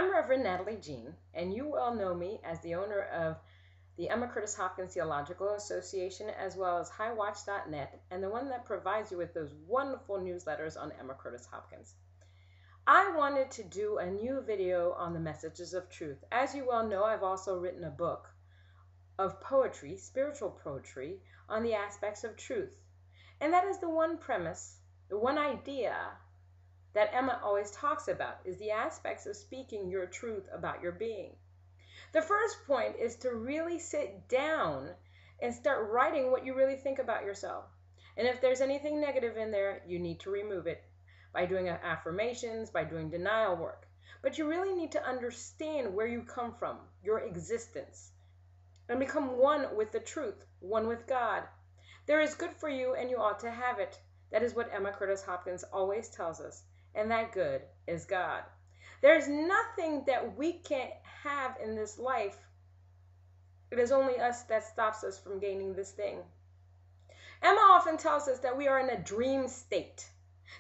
I'm Reverend Natalie Jean, and you well know me as the owner of the Emma Curtis Hopkins Theological Association, as well as highwatch.net, and the one that provides you with those wonderful newsletters on Emma Curtis Hopkins. I wanted to do a new video on the messages of truth. As you well know, I've also written a book of poetry, spiritual poetry, on the aspects of truth. And that is the one premise, the one idea that Emma always talks about, is the aspects of speaking your truth about your being. The first point is to really sit down and start writing what you really think about yourself. And if there's anything negative in there, you need to remove it by doing affirmations, by doing denial work. But you really need to understand where you come from, your existence, and become one with the truth, one with God. There is good for you and you ought to have it. That is what Emma Curtis Hopkins always tells us. And that good is God. There's nothing that we can't have in this life. It is only us that stops us from gaining this thing. Emma often tells us that we are in a dream state,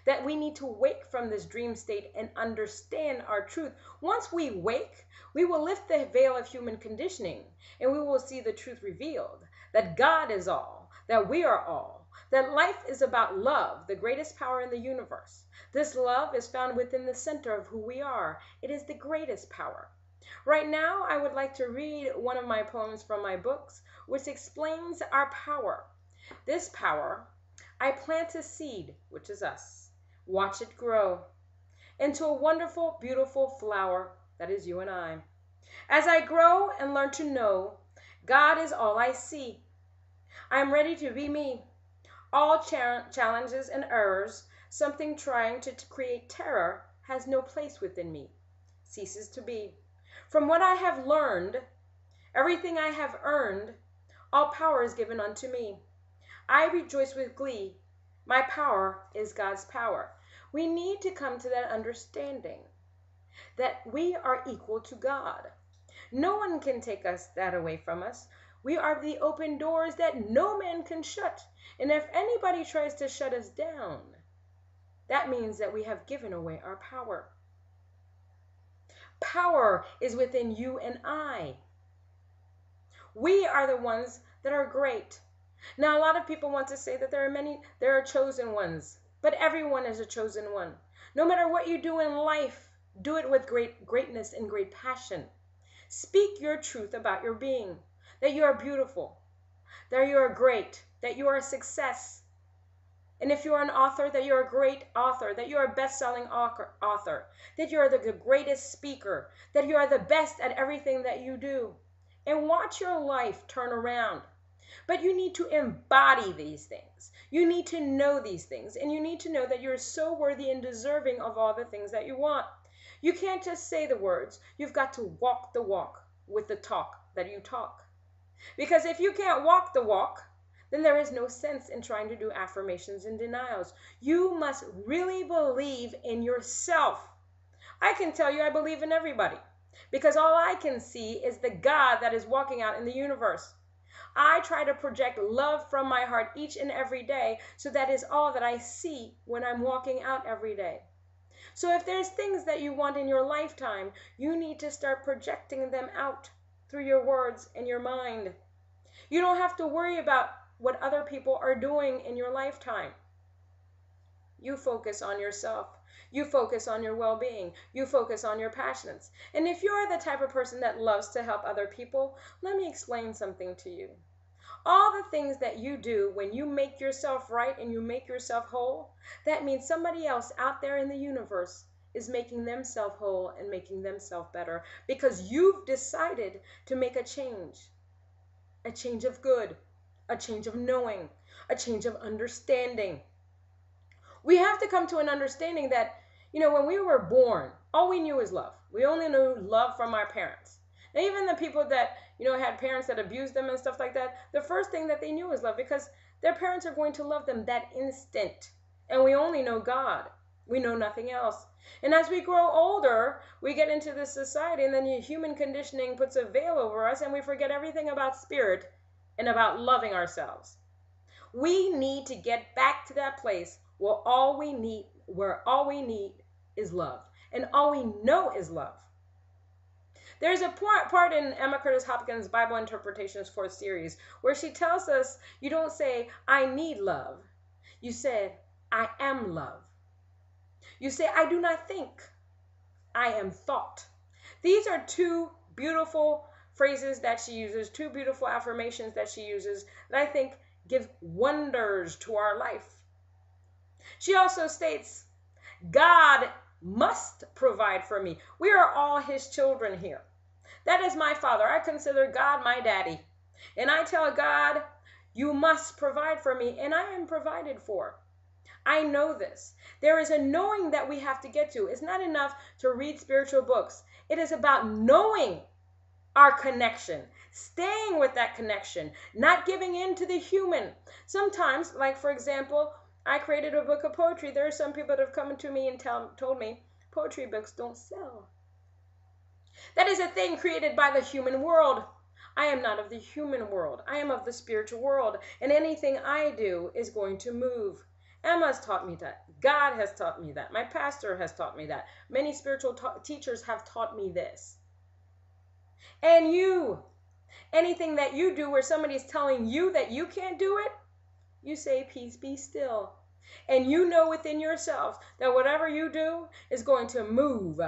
that we need to wake from this dream state and understand our truth. Once we wake, we will lift the veil of human conditioning and we will see the truth revealed, that God is all, that we are all, that life is about love, the greatest power in the universe. This love is found within the center of who we are. It is the greatest power. Right now, I would like to read one of my poems from my books, which explains our power. This power, I plant a seed, which is us. Watch it grow into a wonderful, beautiful flower that is you and I. As I grow and learn to know, God is all I see. I am ready to be me. All challenges and errors, something trying to create terror, has no place within me, ceases to be. From what I have learned, everything I have earned, all power is given unto me. I rejoice with glee. My power is God's power. We need to come to that understanding that we are equal to God. No one can take that away from us. We are the open doors that no man can shut. And if anybody tries to shut us down, that means that we have given away our power. Power is within you and I. We are the ones that are great. Now, a lot of people want to say that there are chosen ones, but everyone is a chosen one. No matter what you do in life, do it with greatness and great passion. Speak your truth about your being, that you are beautiful, that you are great, that you are a success. And if you are an author, that you're a great author, that you're a best-selling author, that you're the greatest speaker, that you are the best at everything that you do. And watch your life turn around. But you need to embody these things. You need to know these things. And you need to know that you're so worthy and deserving of all the things that you want. You can't just say the words. You've got to walk the walk with the talk that you talk. Because if you can't walk the walk, then there is no sense in trying to do affirmations and denials. You must really believe in yourself. I can tell you I believe in everybody because all I can see is the God that is walking out in the universe. I try to project love from my heart each and every day, so that is all that I see when I'm walking out every day. So if there's things that you want in your lifetime, you need to start projecting them out through your words and your mind. You don't have to worry about what other people are doing in your lifetime. You focus on yourself. You focus on your well-being. You focus on your passions. And if you're the type of person that loves to help other people, let me explain something to you. All the things that you do when you make yourself right and you make yourself whole, that means somebody else out there in the universe is making themselves whole and making themselves better because you've decided to make a change of good, a change of knowing, a change of understanding. We have to come to an understanding that, when we were born, all we knew is love. We only knew love from our parents. And even the people that, had parents that abused them and stuff like that, the first thing that they knew was love because their parents are going to love them that instant. And we only know God. We know nothing else. And as we grow older, we get into this society and then human conditioning puts a veil over us and we forget everything about spirit and about loving ourselves. We need to get back to that place where all we need is love. And all we know is love. There's a part in Emma Curtis Hopkins' Bible Interpretations 4th series where she tells us you don't say, I need love. You said, I am love. You say, I do not think. I am thought. These are two beautiful phrases that she uses, two beautiful affirmations that she uses that I think give wonders to our life. She also states, God must provide for me. We are all his children here. That is my father. I consider God my daddy. And I tell God, you must provide for me, and I am provided for. I know this. There is a knowing that we have to get to. It's not enough to read spiritual books. It is about knowing our connection, staying with that connection, not giving in to the human. Sometimes, like for example, I created a book of poetry. There are some people that have come to me and told me poetry books don't sell. That is a thing created by the human world. I am not of the human world. I am of the spiritual world. And anything I do is going to move. Emma's taught me that. God has taught me that. My pastor has taught me that. Many spiritual teachers have taught me this. And you, anything that you do where somebody's telling you that you can't do it, you say, peace be still. And you know within yourself that whatever you do is going to move.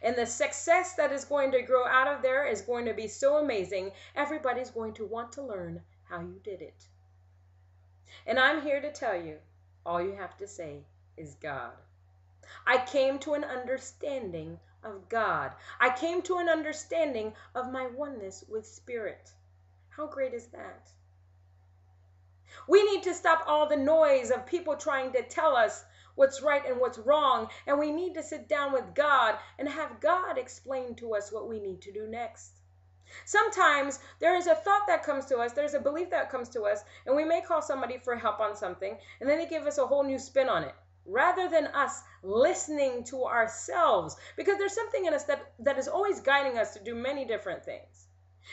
And the success that is going to grow out of there is going to be so amazing. Everybody's going to want to learn how you did it. And I'm here to tell you, all you have to say is God. I came to an understanding of God. I came to an understanding of my oneness with Spirit. How great is that? We need to stop all the noise of people trying to tell us what's right and what's wrong. And we need to sit down with God and have God explain to us what we need to do next. Sometimes there is a thought that comes to us, there's a belief that comes to us, and we may call somebody for help on something, and then they give us a whole new spin on it, rather than us listening to ourselves, because there's something in us that is always guiding us to do many different things.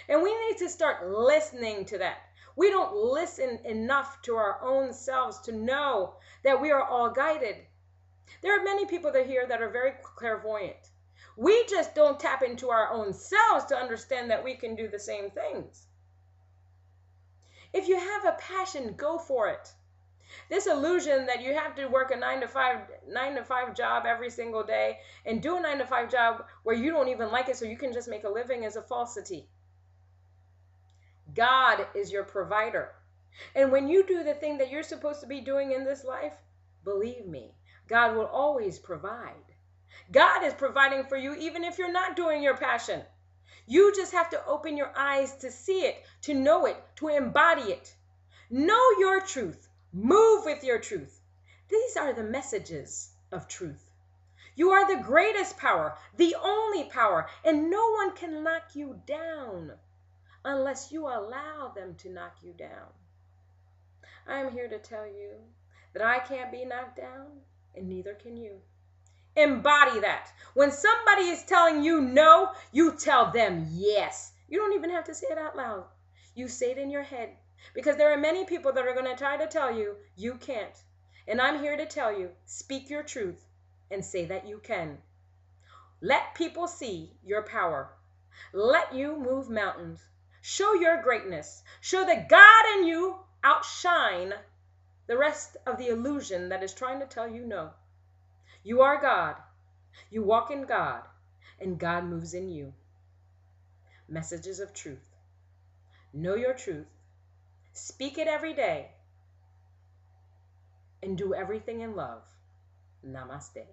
And we need to start listening to that. We don't listen enough to our own selves to know that we are all guided. There are many people that here that are very clairvoyant. We just don't tap into our own selves to understand that we can do the same things. If you have a passion, go for it. This illusion that you have to work a 9 to 5 job every single day and do a 9 to 5 job where you don't even like it so you can just make a living is a falsity. God is your provider. And when you do the thing that you're supposed to be doing in this life, believe me, God will always provide. God is providing for you even if you're not doing your passion. You just have to open your eyes to see it, to know it, to embody it. Know your truth. Move with your truth. These are the messages of truth. You are the greatest power, the only power, and no one can knock you down unless you allow them to knock you down. I'm here to tell you that I can't be knocked down, and neither can you. Embody that. When somebody is telling you no, you tell them yes. You don't even have to say it out loud. You say it in your head, because there are many people that are going to try to tell you you can't. And I'm here to tell you, speak your truth and say that you can. Let people see your power. Let you move mountains. Show your greatness. Show that God in you outshine the rest of the illusion that is trying to tell you no. You are God. You walk in God, and God moves in you. Messages of truth. Know your truth. Speak it every day. And do everything in love. Namaste.